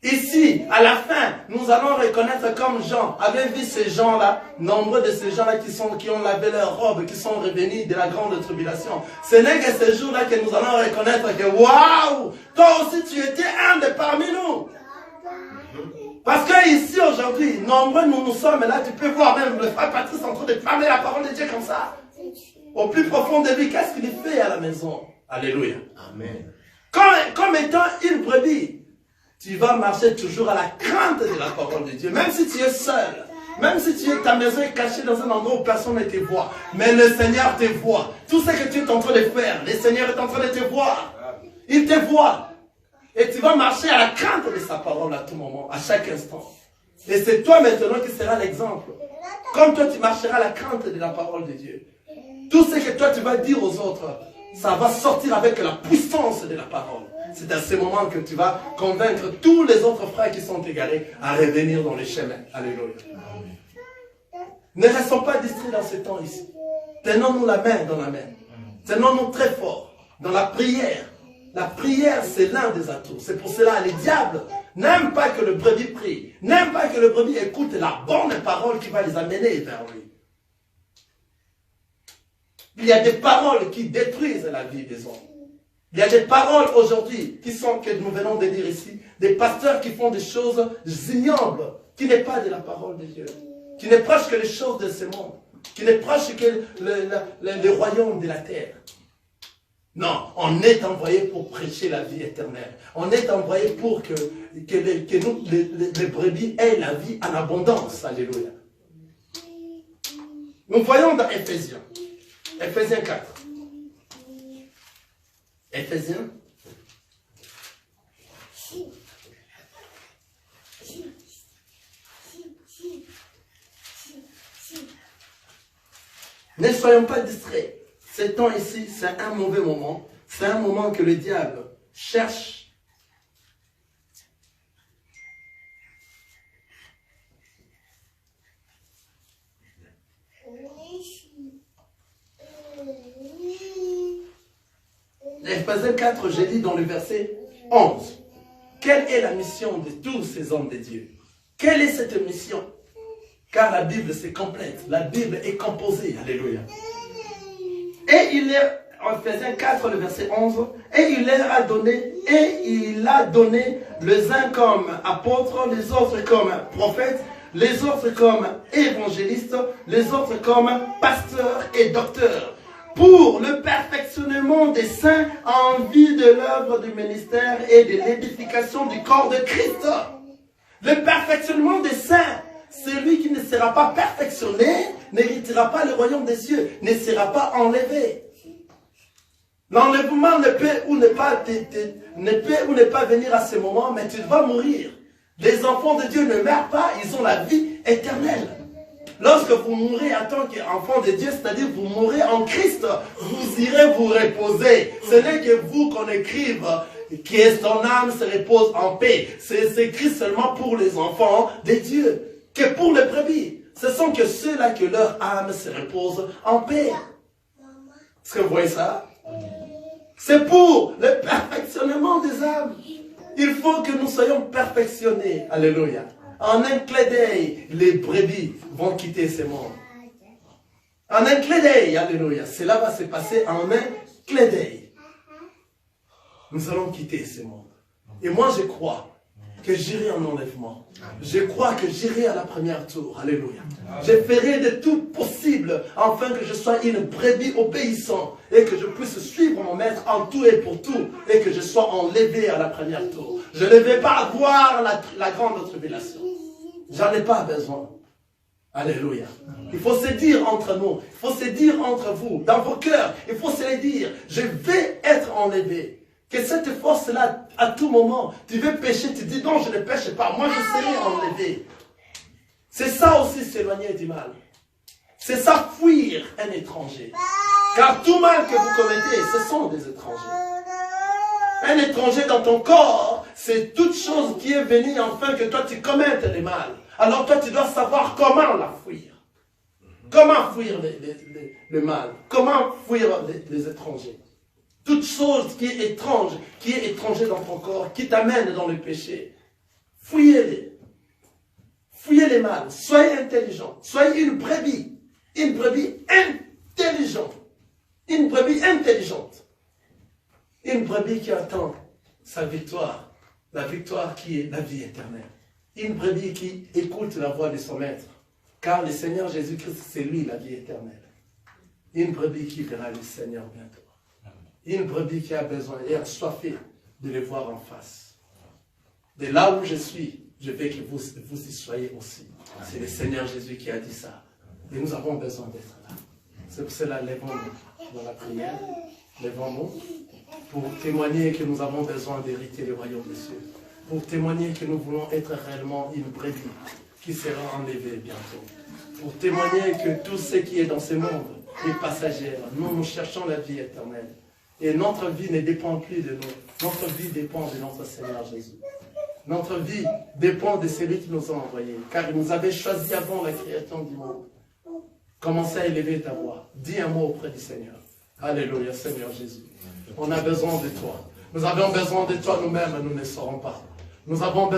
Ici, à la fin, nous allons reconnaître comme Jean avait vu ces gens-là, nombreux de ces gens-là qui ont lavé leurs robes, qui sont revenus de la grande tribulation. Ce n'est que ce jour-là que nous allons reconnaître que, waouh, toi aussi tu étais un de parmi nous. Parce que ici, aujourd'hui, nombreux nous sommes là, tu peux voir même le frère Patrice en train de parler la parole de Dieu comme ça. Au plus profond de lui, qu'est-ce qu'il fait à la maison? Alléluia. Amen. Comme étant une brebis, tu vas marcher toujours à la crainte de la parole de Dieu. Même si tu es seul. Même si ta maison est cachée dans un endroit où personne ne te voit. Mais le Seigneur te voit. Tout ce que tu es en train de faire, le Seigneur est en train de te voir. Il te voit. Et tu vas marcher à la crainte de sa parole à tout moment, à chaque instant. Et c'est toi maintenant qui seras l'exemple. Comme toi tu marcheras à la crainte de la parole de Dieu. Tout ce que toi tu vas dire aux autres, ça va sortir avec la puissance de la parole. C'est à ce moment que tu vas convaincre tous les autres frères qui sont égarés à revenir dans les chemins. Alléluia. Ne restons pas distraits dans ce temps ici. Tenons-nous la main dans la main. Tenons-nous très fort dans la prière. La prière, c'est l'un des atouts. C'est pour cela que les diables n'aiment pas que le brebis prie. N'aiment pas que le brebis écoute la bonne parole qui va les amener vers lui. Il y a des paroles qui détruisent la vie des hommes. Il y a des paroles aujourd'hui que nous venons de dire ici, des pasteurs qui font des choses ignobles, qui n'est pas de la parole de Dieu, qui ne prêchent que les choses de ce monde, qui ne prêchent que le royaume de la terre. Non, on est envoyé pour prêcher la vie éternelle. On est envoyé pour que nous, les brebis, aient la vie en abondance. Alléluia. Nous voyons dans Éphésiens. Éphésiens 4. Éphésiens. Ne soyons pas distraits. Ce temps ici, c'est un mauvais moment. C'est un moment que le diable cherche. Éphésiens 4, j'ai dit dans le verset 11. Quelle est la mission de tous ces hommes de Dieu? Quelle est cette mission? Car la Bible, c'est complète. La Bible est composée. Alléluia. Et il est, en Éphésiens 4, le verset 11, et il a donné les uns comme apôtres, les autres comme prophètes, les autres comme évangélistes, les autres comme pasteurs et docteurs, pour le perfectionnement des saints en vue de l'œuvre du ministère et de l'édification du corps de Christ. Le perfectionnement des saints, celui qui ne sera pas perfectionné n'héritera pas le royaume des cieux, ne sera pas enlevé. L'enlèvement ne peut ou ne pas venir à ce moment, mais tu vas mourir. Les enfants de Dieu ne meurent pas, ils ont la vie éternelle. Lorsque vous mourrez en tant qu'enfant de Dieu, c'est-à-dire vous mourrez en Christ, vous irez vous reposer. Ce n'est que vous qu'on écrive que son âme se repose en paix. C'est écrit seulement pour les enfants de Dieu, que pour les brebis. Ce sont que ceux-là que leur âme se repose en paix. Est-ce que vous voyez ça? C'est pour le perfectionnement des âmes. Il faut que nous soyons perfectionnés. Alléluia. En un clin d'œil, les brebis vont quitter ce monde. En un clin d'œil, alléluia. Cela va se passer en un clin d'œil. Nous allons quitter ce monde. Et moi, je crois que j'irai en enlèvement. Je crois que j'irai à la première tour. Alléluia. Je ferai de tout possible afin que je sois une brebis obéissante et que je puisse suivre mon maître en tout et pour tout et que je sois enlevé à la première tour. Je ne vais pas avoir la grande tribulation. J'en ai pas besoin. Alléluia. Il faut se dire entre nous, il faut se dire entre vous, dans vos cœurs, il faut se le dire, je vais être enlevé. Que cette force-là, à tout moment, tu veux pécher, tu dis non, je ne pêche pas, moi je serai enlevé. C'est ça aussi s'éloigner du mal. C'est ça fuir un étranger. Car tout mal que vous commettez, ce sont des étrangers. Un étranger dans ton corps, c'est toute chose qui est venue afin que toi tu commettes le mal. Alors toi tu dois savoir comment la fuir. Comment fuir le mal. Comment fuir les étrangers. Toute chose qui est étranger dans ton corps, qui t'amène dans le péché. Fuyez-les. Fuyez les mal. Soyez intelligents. Soyez une brebis. Une brebis intelligente. Une brebis intelligente. Une brebis qui attend sa victoire. La victoire qui est la vie éternelle. Une brebis qui écoute la voix de son maître. Car le Seigneur Jésus-Christ, c'est lui la vie éternelle. Une brebis qui verra le Seigneur bientôt. Une brebis qui a besoin et assoiffée de le voir en face. De là où je suis, je veux que vous y soyez aussi. C'est le Seigneur Jésus qui a dit ça. Et nous avons besoin d'être là. C'est pour cela, lèvons-nous dans la prière. Lèvons-nous pour témoigner que nous avons besoin d'hériter le royaume des cieux. Pour témoigner que nous voulons être réellement une brebis qui sera enlevée bientôt. Pour témoigner que tout ce qui est dans ce monde est passager. Nous cherchons la vie éternelle. Et notre vie ne dépend plus de nous. Notre vie dépend de notre Seigneur Jésus. Notre vie dépend de celui qui nous a envoyés. Car il nous avait choisi avant la création du monde. Commencez à élever ta voix. Dis un mot auprès du Seigneur. Alléluia, Seigneur Jésus. On a besoin de toi. Nous avons besoin de toi nous-mêmes, nous ne saurons pas. Nous avons besoin